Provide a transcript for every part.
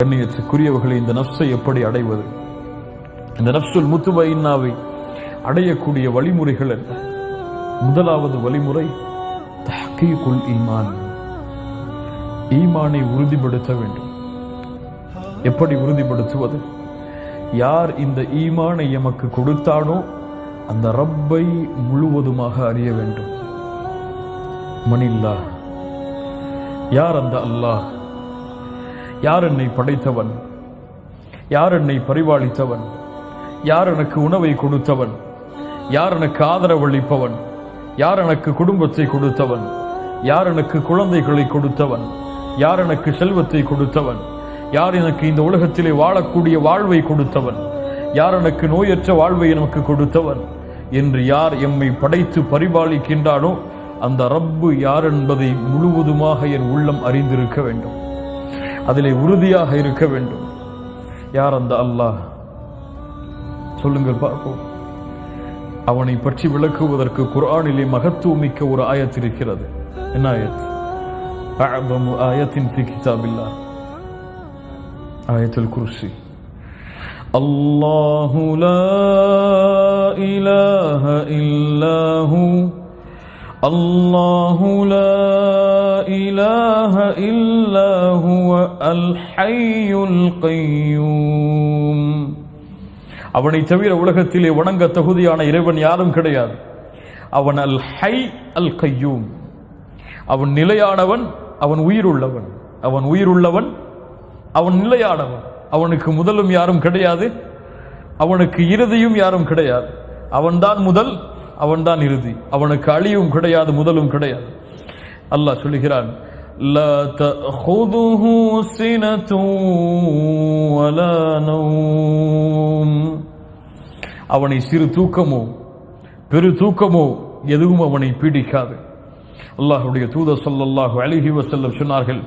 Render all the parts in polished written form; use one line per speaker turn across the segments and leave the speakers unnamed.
கண்ணியத்துக்குரியவர்களை இந்த நஃப்ஸை எப்படி அடைவது? இந்த நஃப்ஸுல் முத்துமையின்னாவை அடையக்கூடிய வழிமுறைகள் என்ன? முதலாவது வழிமுறை தஹ்கீகுல் ஈமான். ஈமானை உறுதிப்படுத்த வேண்டும். எப்படி உறுதிப்படுத்துவது? யார் இந்த ஈமானை எமக்கு கொடுத்தானோ அந்த ரப்பை முழுவதுமாக அறிய வேண்டும். மனில்லா, யார் அந்த அல்லாஹ்? யார் என்னை படைத்தவன்? யார் என்னை பரிபாலித்தவன்? யார் எனக்கு உணவை கொடுத்தவன்? யார் எனக்கு ஆதரவளிப்பவன்? யார் எனக்கு குடும்பத்தை கொடுத்தவன்? யார் எனக்கு குழந்தைகளை கொடுத்தவன்? யார் எனக்கு செல்வத்தை கொடுத்தவன்? யார் எனக்கு இந்த உலகத்திலே வாழக்கூடிய வாழ்வை கொடுத்தவன்? யார் எனக்கு நோயற்ற வாழ்வை எனக்கு கொடுத்தவன் என்று யார் எம்மை படைத்து பரிபாலிக்கின்றானோ அந்த ரப்பு யார் என்பதை முழுவதுமாக என் உள்ளம் அறிந்திருக்க வேண்டும். அதிலே உறுதியாக இருக்க வேண்டும். யார் அந்த அல்லாஹ்? சொல்லுங்கள் பார்ப்போம். அவனை பற்றி விளக்குவதற்கு குர்ஆனிலே மகத்துவமிக்க ஒரு ஆயத் இருக்கிறது. என்ன ஆயத்? அஅதமு ஆயத்தின் ஃபீ கிதாபில்லாஹ், ஆயத்துல் குர்சி. அல்லாஹு லா இலாஹ இல்லாஹு, அல்லாஹு லா இலாஹ இல்லா ஹுவ அல் ஹய்யுல் கய்யூம். அவனை தவிர உலகத்திலே வணங்க தகுதியான இறைவன் யாரும் கிடையாது. அவன் அல் ஹை அல் கய்யூம். அவன் நிலையானவன், அவன் உயிருள்ளவன். அவன் உயிருள்ளவன், அவன் நிலையானவன். அவனுக்கு முதலும் யாரும் கிடையாது, அவனுக்கு இறுதியும் யாரும் கிடையாது. அவன்தான் முதல், அவன்தான் இறுதி. அவனுக்கு அழிவும் கிடையாது, முதலும் கிடையாது. அல்லாஹ் சொல்லுகிறான், லா தஅஹுதுஹு சினத்துன் வலா நௌம். அவனை சிறு தூக்கமோ பெரு தூக்கமோ எதுவும் அவனை பீடிக்காது. அல்லாஹ்வுடைய தூதர் ஸல்லல்லாஹு அலைஹி வஸல்லம் சொன்னார்கள்,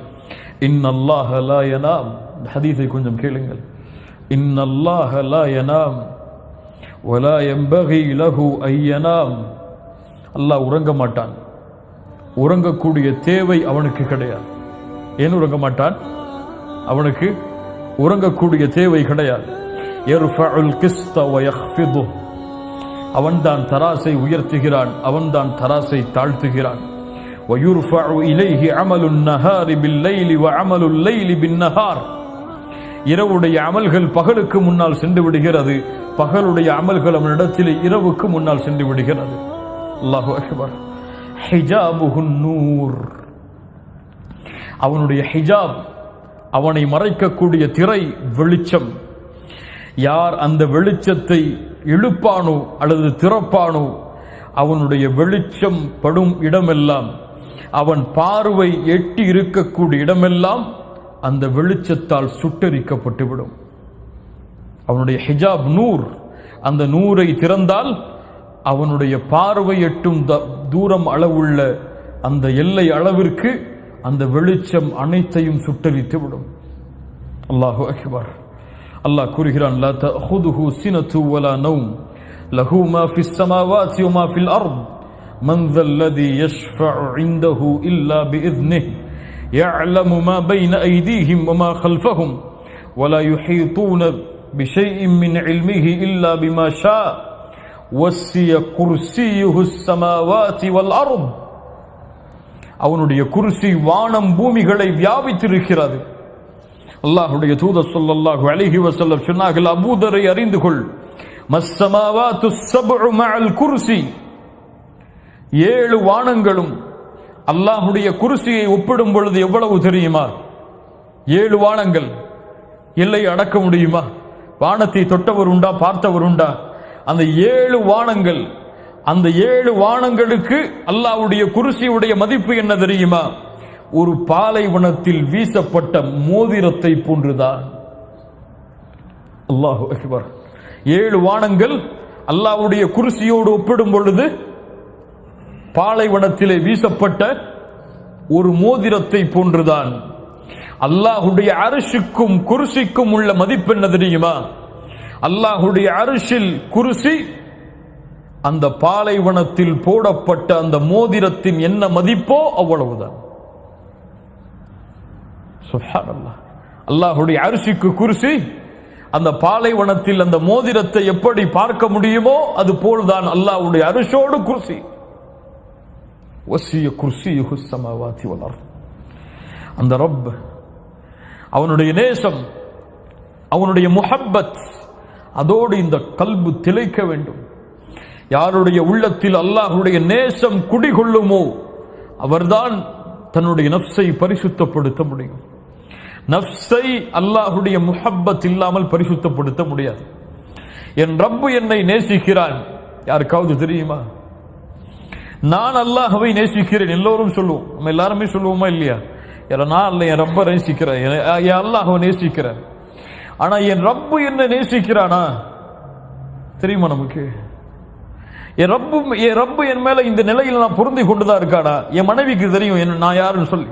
இன்னல்லாஹ லா யனாம். ஹதீஸை கொஞ்சம் கேளுங்கள். இன்னல்லாஹ லா யனாம் வலா யம்பகி லஹு அன் யனாம். அல்லாஹ் உறங்க மாட்டான். உறங்கக்கூடிய தேவை அவனுக்கு கிடையாது. ஏன் உறங்க மாட்டான்? அவனுக்கு உறங்கக்கூடிய தேவை கிடையாது. யர்ஃபஉல் கிஸ்த வ யக்ஃபிது. அவன்தான் தராசை உயர்த்துகிறான், அவன்தான் தராசை தாழ்த்துகிறான். வ யுர்ஃபஉ இலைஹி அமலுன் நஹாரி பில் லைலி வ அமலுல் லைலி பின் நஹார். இரவுடைய அமல்கள் பகலுக்கு முன்னால் சென்று விடுகிறது, பகலுடைய அமல்கள் அவனிடத்தில் இரவுக்கு முன்னால் சென்று விடுகிறது. அல்லாஹு அக்பர். ஹிஜாபுஹுன் நூர். அவனுடைய ஹிஜாப், அவனை மறைக்கக்கூடிய திரை வெளிச்சம். யார் அந்த வெளிச்சத்தை இழுப்பானோ அல்லது திறப்பானோ அவனுடைய வெளிச்சம் படும் இடமெல்லாம், அவன் பார்வை எட்டி இருக்கக்கூடிய இடமெல்லாம் அந்த வெளிச்சத்தால் சுட்டரிக்கப்பட்டுவிடும். அவனுடைய ஹிஜாப் நூர். அந்த நூரை திறந்தால் அவனுடைய பார்வை எட்டும் தூரம் அளவுள்ள அந்த எல்லை அளவிற்கு அந்த வெளிச்சம் அனைத்தையும் சுட்டரித்து விடும். அல்லாஹு அக்பர். அல்லாஹ் கூறுகிறான், லா தஅஹுதுஹு சினத்து வலா நௌம் லஹு மா ஃபிஸ் ஸமாவாதி வ மா ஃபில் அர்த் மன் ஸல்லதி யஷ்ஃபஉ இன்தஹு இல்லா பிஇذنஹு யஅலமு மா பைன ஐதீஹிம் வ மா கல்ஃபஹும் வ லா யுஹீதூன பிஷைஇன் மின் இல்மிஹி இல்லா பிமா ஷாஅ வஸ்ஸிய குர்சியுஹு ஸமாவாதி வல் அர்த். அவனுடைய குர்சி வானம் பூமிகளை வியாபித்திருக்கிறது. அல்லாஹ்வுடைய தூதர் ஸல்லல்லாஹு அலைஹி வஸல்லம் சொன்னார்கள், அபூதரை அறிந்து கொள், மஸ்ஸமாவாத்து ஸப்உ மஅல் குர்சி. 7 வானங்களும் அல்லாஹ்வுடைய குர்சியை ஒப்பிடும் பொழுது எவ்வளவு தெரியுமா? 7 வானங்கள். எல்லை அடக்க முடியுமா? வானத்தை தொட்டவர் உண்டா? பார்த்தவர் உண்டா? அந்த 7 வானங்கள், அந்த 7 வானங்களுக்கு அல்லாஹ்வுடைய குர்சியுடைய மதிப்பு என்ன தெரியுமா? ஒரு பாலைவனத்தில் வீசப்பட்ட மோதிரத்தை போன்றுதான். அல்லாஹு அக்பர். 7 வானங்கள் அல்லாஹ்வுடைய குர்சியோடு ஒப்பிடும் பொழுது பாலைவனத்திலே வீசப்பட்ட ஒரு மோதிரத்தை போன்றுதான். அல்லாஹ்வுடைய அர்ஷுக்கும் குர்சிக்கும் உள்ள மதிப்பு என்ன தெரியுமா? அல்லாஹ்வுடைய அர்ஷில் குர்சி அந்த பாலைவனத்தில் போடப்பட்ட அந்த மோதிரத்தின் என்ன மதிப்போ அவ்வளவுதான். சுப்ஹானல்லாஹ். அல்லாஹ்வுடைய அர்ஷுக்கு குர்சி. அந்த பாலைவனத்தில் அந்த மோதிரத்தை எப்படி பார்க்க முடியுமோ அது போல்தான் அல்லாஹ்வுடைய அர்ஷோடு குர்சி. வசிய குர்சியுஹு ஸமாவாதி வல் அர்த். அந்த ரப், அவனுடைய நேசம், அவனுடைய முஹப்பத், அதோடு இந்த கல்பு திளைக்க வேண்டும். யாருடைய உள்ளத்தில் அல்லாஹ்வுடைய நேசம் குடிகொள்ளுமோ அவர்தான் தன்னுடைய நஃப்ஸை பரிசுத்தப்படுத்த முடியும். நஃப்ஸை அல்லாஹ்வுடைய முஹப்பத் இல்லாமல் பரிசுத்தப்படுத்த முடியாது. என் ரப்பு என்னை நேசிக்கிறான். யாருக்காவது தெரியுமா? நான் அல்லாஹ்வை நேசிக்கிறேன். எல்லோரும் சொல்லுவோம், நம்ம எல்லாருமே சொல்லுவோமா இல்லையா? நான் அல்ல, என் ரப்பை நேசிக்கிறேன், என் அல்லாஹ்வை நேசிக்கிறேன். ஆனா என் ரப்பு என்ன நேசிக்கிறானா தெரியுமா நமக்கு? என் ரப்பு என் மேல இந்த நிலையில் நான் பொருந்தி கொண்டுதான் இருக்கானா? என் மனைவிக்கு தெரியும் நான் யாருன்னு சொல்லி,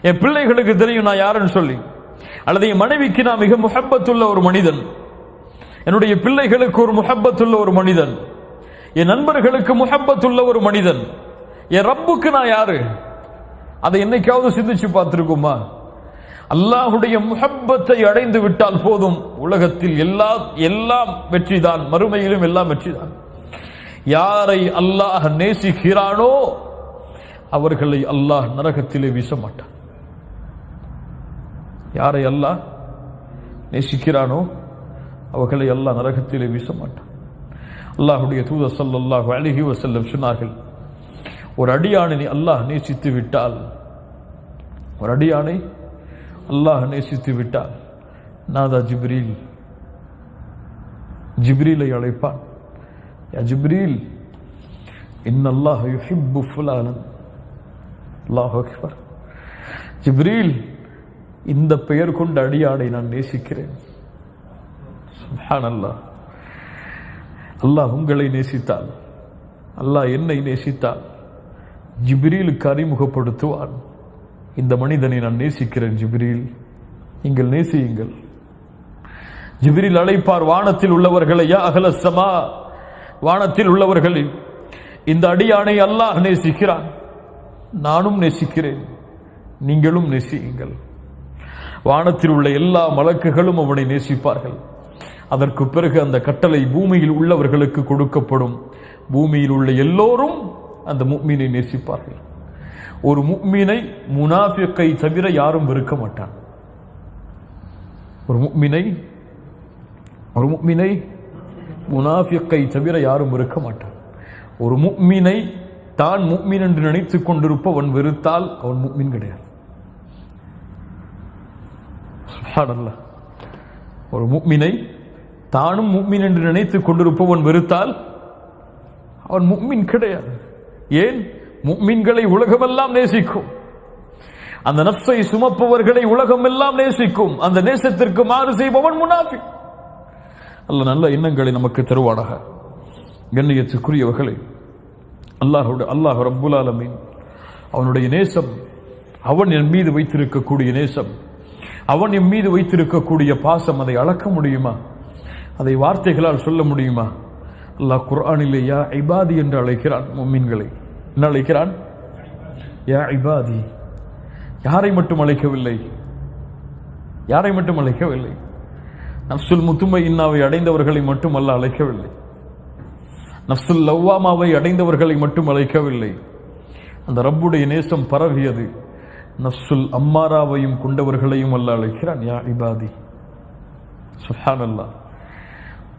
என் பிள்ளைகளுக்கு தெரியும் நான் யாருன்னு சொல்லி, அல்லது என் மனைவிக்கு நான் மிக முஹப்பத்துள்ள ஒரு மனிதன், என்னுடைய பிள்ளைகளுக்கு ஒரு முஹப்பத்துள்ள ஒரு மனிதன், என் நண்பர்களுக்கு முஹப்பத்துள்ள ஒரு மனிதன், என் ரப்புக்கு நான் யாரு? அதை என்னைக்காவது சிந்திச்சு பார்த்திருக்குமா? அல்லாஹ்வுடைய முஹப்பத்தை அடைந்து விட்டால் போதும், உலகத்தில் எல்லாம் வெற்றிதான், மறுமையிலும் எல்லாம் வெற்றிதான். யாரை அல்லாஹ் நேசிக்கிறானோ அவர்களை அல்லாஹ் நரகத்திலே வீச மாட்டான். யாரை அல்லாஹ் நேசிக்கிறானோ அவர்களை அல்லாஹ் நரகத்திலே வீச மாட்டான். அல்லாஹ்வுடைய தூதர் ஸல்லல்லாஹு அலைஹி வஸல்லம் சொன்னார்கள், ஒரு அடியானை அல்லாஹ் நேசித்து விட்டால், ஒரு அடியானை அல்லாஹ் நேசித்து விட்டால் நாதா ஜிப்ரீல், ஜிப்ரீலை அழைப்பான். யா ஜிப்ரீல், இன்னல்லாஹ் யுஹிப்பு ஃபுலானன். அல்லாஹு அக்பர். ஜிப்ரீல், இந்த பெயர் கொண்ட அடியானை நான் நேசிக்கிறேன். சுப்ஹானல்லாஹ். அல்லாஹ் உங்களை நேசித்தால், அல்லாஹ் என்னை நேசித்தால் ஜிப்ரீலுக்கு அறிமுகப்படுத்துவான், இந்த மனிதனை நான் நேசிக்கிறேன் ஜிப்ரீல், நீங்கள் நேசியுங்கள். ஜிப்ரீல் அழைப்பார் வானத்தில் உள்ளவர்களை, யா அஹ்லஸ் ஸமா, வானத்தில் உள்ளவர்களில் இந்த அடியானை அல்லாஹ் நேசிக்கிறான், நானும் நேசிக்கிறேன், நீங்களும் நேசியுங்கள். வானத்தில் உள்ள எல்லா மலக்குகளும் அவனை நேசிப்பார்கள். அதற்கு பிறகு அந்த கட்டளை பூமியில் உள்ளவர்களுக்கு கொடுக்கப்படும். பூமியில் உள்ள எல்லோரும் அந்த முஃமினை நேசிப்பார்கள். ஒரு முஃமினை முனாஃபிக்கை தவிர யாரும் வெறுக்க மாட்டான். ஒரு முஃமினை முனாஃபிக்கை தவிர யாரும் வெறுக்க மாட்டான். ஒரு முஃமினை தான் முஃமின் என்று நினைத்துக் கொண்டிருப்பவன் வெறுத்தால் அவன் முஃமின் கிடையாது. சுப்ஹானல்லாஹ். ஒரு முஃமினை தானும் முஃமின் என்று நினைத்துக் கொண்டிருப்பவன் வெறுத்தால் அவன் முஃமின் கிடையாது. ஏன்? முஃமின்களை உலகமெல்லாம் நேசிக்கும். அந்த நஃப்ஸை சுமப்பவர்களை உலகமெல்லாம் நேசிக்கும். அந்த நேசத்திற்கு மாறு செய்பவன் முனாஃபிக். அல்லாஹ் நல்ல எண்ணங்களை நமக்கு தருவானாக. கண்ணியத்துக்குரியவர்களே, அல்லாஹ் ரப்புல் ஆலமீன் அவனுடைய நேசம், அவன் என் மீது வைத்திருக்கக்கூடிய நேசம், அவன் என் மீது வைத்திருக்கக்கூடிய பாசம், அதை அளக்க முடியுமா? அதை வார்த்தைகளால் சொல்ல முடியுமா? அல்லாஹ் குர்ஆனிலே யா இபாதி என்று அழைக்கிறான். முஃமின்களை என்ன அழைக்கிறான்? யா இபாதி. யாரை மட்டும் அழைக்கவில்லை, யாரை மட்டும் அழைக்கவில்லை, நஃப்சுல் முத்துமையின்னாவை அடைந்தவர்களை மட்டும் அல்லாஹ் அழைக்கவில்லை, நஃப்சுல் லவ்வாமாவை அடைந்தவர்களை மட்டும் அழைக்கவில்லை. அந்த ரப்புடைய நேசம் பரவியது, நஃப்சுல் அம்மாராவையும் கொண்டவர்களையும் அல்லாஹ் அழைக்கிறான். யா இபாதி. சுப்ஹானல்லாஹ்.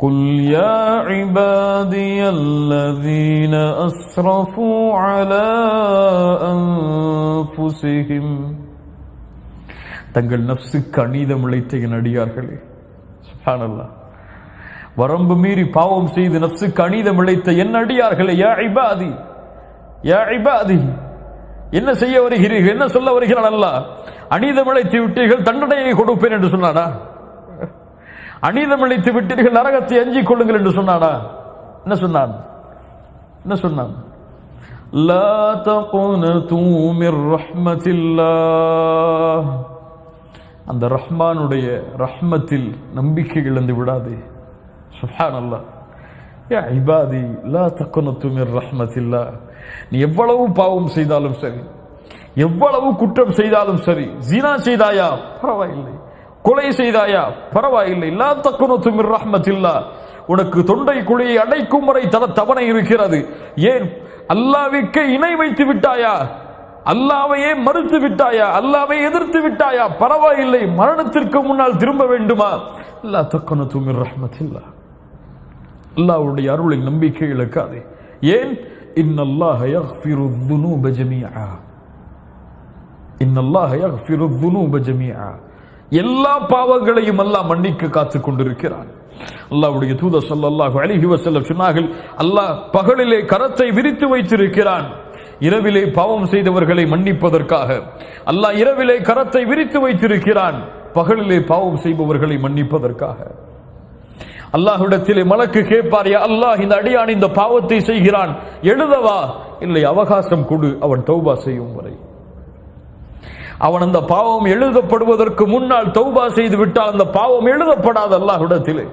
قل يا عبادي الذين أسرفوا على أنفسهم. தங்கள் நஃப்ஸுக்கு அநீதம் இழைத்த என் அடியார்களே. சுப்ஹானல்லாஹ். வரம்பு மீறி பாவம் செய்து நஃப்ஸுக்கு அநீதம் இழைத்த என் அடியார்களே. யா இபாதி, யா இபாதி. என்ன செய்ய வருகிறீர்கள்? என்ன சொல்ல வருகிறான் அல்லாஹ்? அநீதம் இழைத்து விட்டீர்கள், தண்டனையை கொடுப்பேன் என்று சொன்னானா? அநீதம் இழைத்து விட்டீர்கள், நரகத்தை அஞ்சிக் கொள்ளுங்கள் என்று சொன்னானா? என்ன சொன்னான்? என்ன சொன்னான்? லா தகுனது மிர் ரஹ்மத்தில்லாஹ். அந்த ரஹ்மானுடைய ரஹ்மத்தில் நம்பிக்கை இழந்து விடாதே. சுப்ஹானல்லாஹ். யா இபாதி லா தகுனது மிர் ரஹ்மத்தில்லாஹ். நீ எவ்வளவு பாவம் செய்தாலும் சரி, எவ்வளவு குற்றம் செய்தாலும் சரி, ஜினா செய்தாயா பரவாயில்லை, கொலை செய்தாயா, பரவாயில்லை, லா தக்னூது மிர் ரஹ்மத்தில்லாஹ், உனக்கு தொண்டை குழியை அடைக்கும் வரை தவணை இருக்கிறது. ஏன் அல்லாஹ்வுக்கு இணை வைத்து விட்டாயா, அல்லாஹ்வையே மறுத்து விட்டாயா, அல்லாஹ்வை எதிர்த்து விட்டாயா, பரவாயில்லை, மரணத்திற்கு முன்னால் திரும்ப வேண்டுமா, லா தக்னூது மிர் ரஹ்மத்தில்லாஹ், அல்லாஹ்வுடைய அருளில் நம்பிக்கை இழக்காதே. ஏன் இன்னல்லாஹ யக்ஃபிரு ذுனூப ஜமீஆ, இன்னல்லாஹ யக்ஃபிரு ذுனூப ஜமீஆ, எல்லா பாவங்களையும் அல்லாஹ் மன்னிக்க காத்துக் கொண்டிருக்கிறான். அல்லாஹ்வுடைய தூதர் ஸல்லல்லாஹு அலைஹி வஸல்லம் சொன்னார்கள், அல்லாஹ் பகலிலே கரத்தை விரித்து வைத்திருக்கிறான் இரவிலே பாவம் செய்தவர்களை மன்னிப்பதற்காக. அல்லாஹ் இரவிலே கரத்தை விரித்து வைத்திருக்கிறான் பகலிலே பாவம் செய்பவர்களை மன்னிப்பதற்காக. அல்லாஹ்விடத்திலே மலக்கு கேட்பார், யா அல்லாஹ், இந்த அடியான் இந்த பாவத்தை செய்கிறான், எழுதவா? இல்லை, அவகாசம் கொடு, அவன் தௌபா செய்யும் வரை. அவன் அந்த பாவம் எழுதப்படுவதற்கு முன்னால் தௌபா செய்து விட்டால் அந்த பாவம் எழுதப்படாது அல்லாஹ்விடத்திலே.